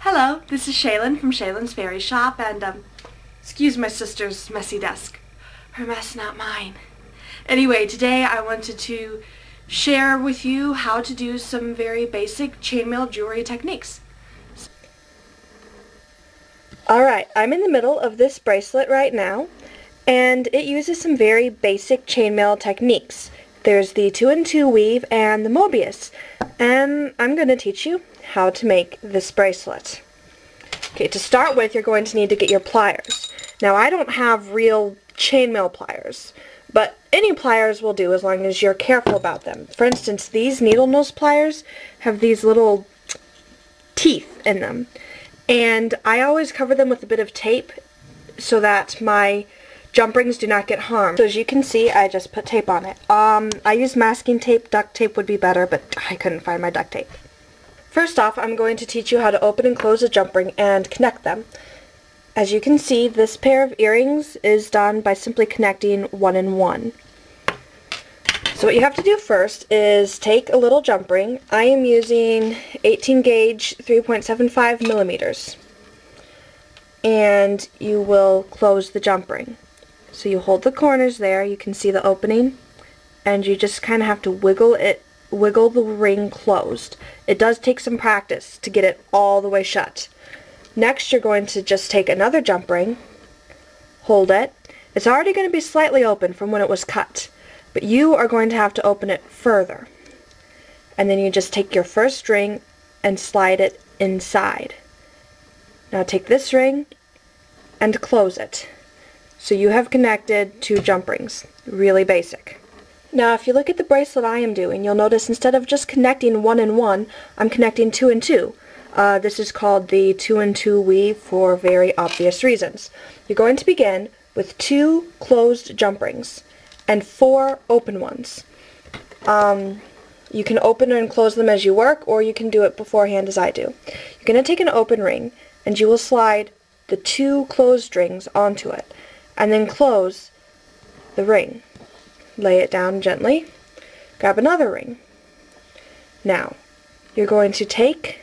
Hello, this is Shaylin from Shaylin's Fairy Shop, and excuse my sister's messy desk. Her mess, not mine. Anyway, today I wanted to share with you how to do some very basic chainmail jewelry techniques. Alright, I'm in the middle of this bracelet right now, and it uses some very basic chainmail techniques. There's the 2 and 2 weave and the Mobius, and I'm going to teach you how to make this bracelet. Okay, to start with, you're going to need to get your pliers. Now, I don't have real chainmail pliers, but any pliers will do as long as you're careful about them. For instance, these needle nose pliers have these little teeth in them, and I always cover them with a bit of tape so that my jump rings do not get harmed. So as you can see, I just put tape on it. I use masking tape. Duct tape would be better, but I couldn't find my duct tape. First off, I'm going to teach you how to open and close a jump ring and connect them. As you can see, this pair of earrings is done by simply connecting 1 and 1. So what you have to do first is take a little jump ring. I am using 18 gauge 3.75 millimeters. And you will close the jump ring. So you hold the corners there, you can see the opening, and you just kind of have to wiggle the ring closed. It does take some practice to get it all the way shut. Next, you're going to just take another jump ring, hold it. It's already going to be slightly open from when it was cut, but you are going to have to open it further. And then you just take your first ring and slide it inside. Now take this ring and close it. So you have connected 2 jump rings. Really basic. Now if you look at the bracelet I am doing, you'll notice instead of just connecting 1 and 1, I'm connecting 2 and 2. This is called the 2 and 2 weave for very obvious reasons. You're going to begin with 2 closed jump rings and 4 open ones. You can open and close them as you work, or you can do it beforehand as I do. You're going to take an open ring and you will slide the 2 closed rings onto it and then close the ring. Lay it down gently. Grab another ring. Now, you're going to take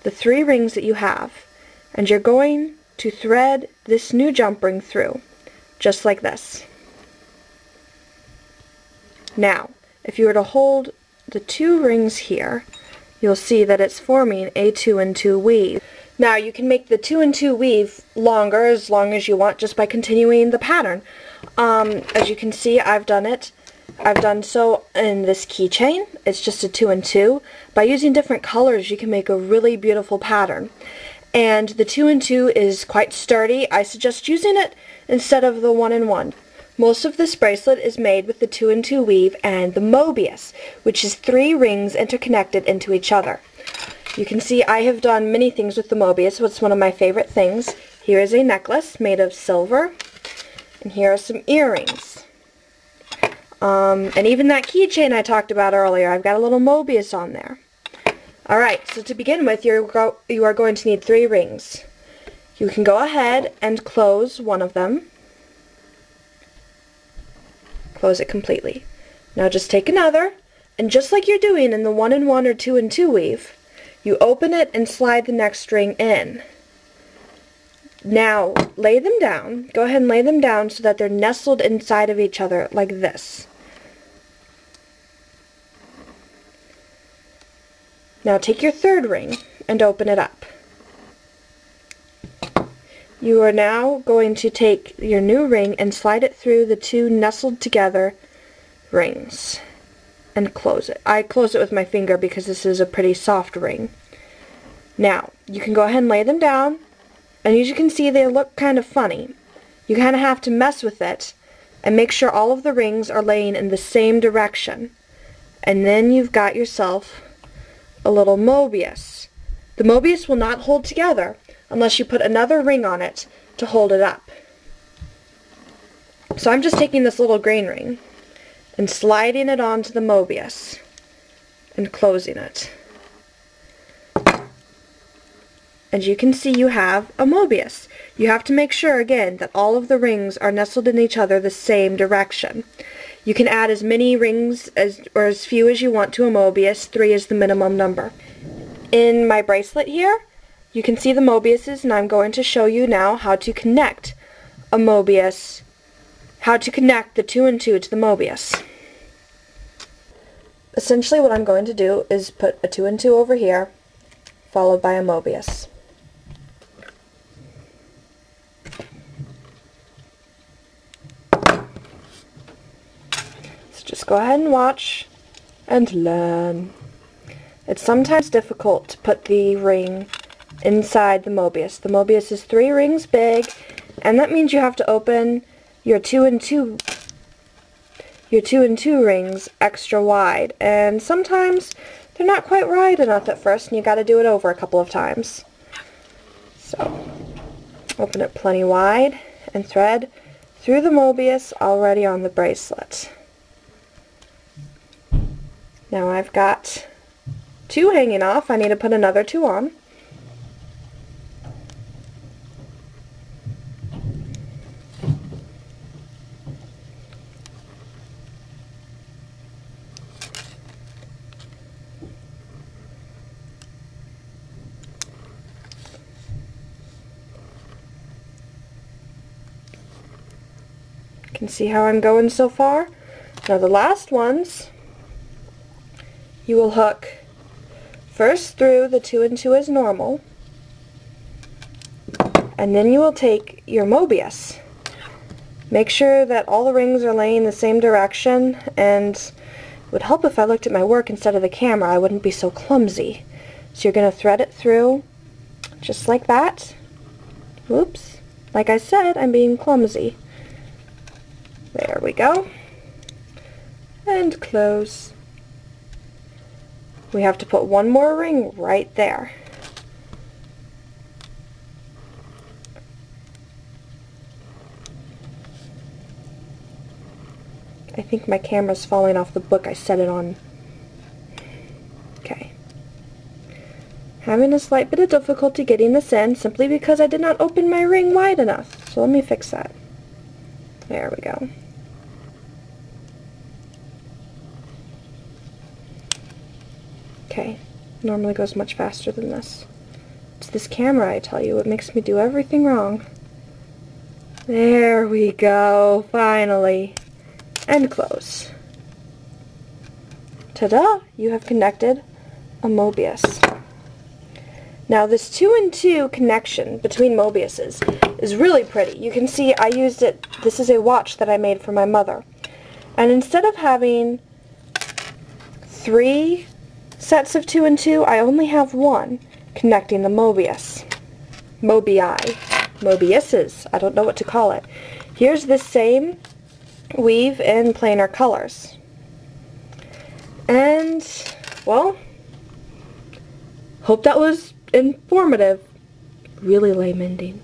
the 3 rings that you have, and you're going to thread this new jump ring through, just like this. Now, if you were to hold the 2 rings here, you'll see that it's forming a 2 and 2 weave. Now, you can make the 2 and 2 weave longer as long as you want just by continuing the pattern. As you can see, I've done so in this keychain. It's just a 2 and 2. By using different colors, you can make a really beautiful pattern. And the 2 and 2 is quite sturdy. I suggest using it instead of the 1 and 1. Most of this bracelet is made with the 2 and 2 weave and the Mobius, which is 3 rings interconnected into each other. You can see I have done many things with the Mobius. It's one of my favorite things. Here is a necklace made of silver. And here are some earrings. And even that keychain I talked about earlier, I've got a little Mobius on there. Alright, so to begin with, you are going to need 3 rings. You can go ahead and close one of them. Close it completely. Now just take another, and just like you're doing in the 1 and 1 or 2 and 2 weave, you open it and slide the next ring in. Now, lay them down. Go ahead and lay them down so that they're nestled inside of each other like this. Now take your 3rd ring and open it up. You are now going to take your new ring and slide it through the 2 nestled together rings and close it. I close it with my finger because this is a pretty soft ring. Now, you can go ahead and lay them down. And as you can see, they look kind of funny. You kind of have to mess with it and make sure all of the rings are laying in the same direction. And then you've got yourself a little Mobius. The Mobius will not hold together unless you put another ring on it to hold it up. So I'm just taking this little green ring and sliding it onto the Mobius and closing it. And you can see you have a Mobius. You have to make sure, again, that all of the rings are nestled in each other the same direction. You can add as many rings or as few as you want to a Mobius. 3 is the minimum number. In my bracelet here, you can see the Mobiuses, and I'm going to show you now how to connect a Mobius, how to connect the 2 and 2 to the Mobius. Essentially what I'm going to do is put a 2 and 2 over here, followed by a Mobius. So just go ahead and watch and learn. It's sometimes difficult to put the ring inside the Mobius. The Mobius is 3 rings big, and that means you have to open your 2 and 2 rings extra wide, and sometimes they're not quite wide enough at first, and you got to do it over a couple of times. So open it plenty wide and thread through the Mobius already on the bracelet. Now I've got 2 hanging off. I need to put another 2 on. You can see how I'm going so far. Now the last ones, you will hook first through the 2 and 2 as normal, and then you will take your Mobius. Make sure that all the rings are laying the same direction, and it would help if I looked at my work instead of the camera. I wouldn't be so clumsy. So you're going to thread it through just like that. Whoops. Like I said, I'm being clumsy. There we go. And close. We have to put one more ring right there. I think my camera's falling off the book I set it on. Okay. Having a slight bit of difficulty getting this in simply because I did not open my ring wide enough. So let me fix that. There we go. Okay, normally goes much faster than this. It's this camera, I tell you, it makes me do everything wrong. There we go, finally. And close. Ta-da! You have connected a Mobius. Now this 2 and 2 connection between Mobiuses is really pretty. You can see I used it, this is a watch that I made for my mother. And instead of having 3 sets of 2 and 2, I only have 1 connecting the Mobius. Mobiuses. I don't know what to call it. Here's this same weave in plainer colors. And, well, hope that was informative. Really lame ending.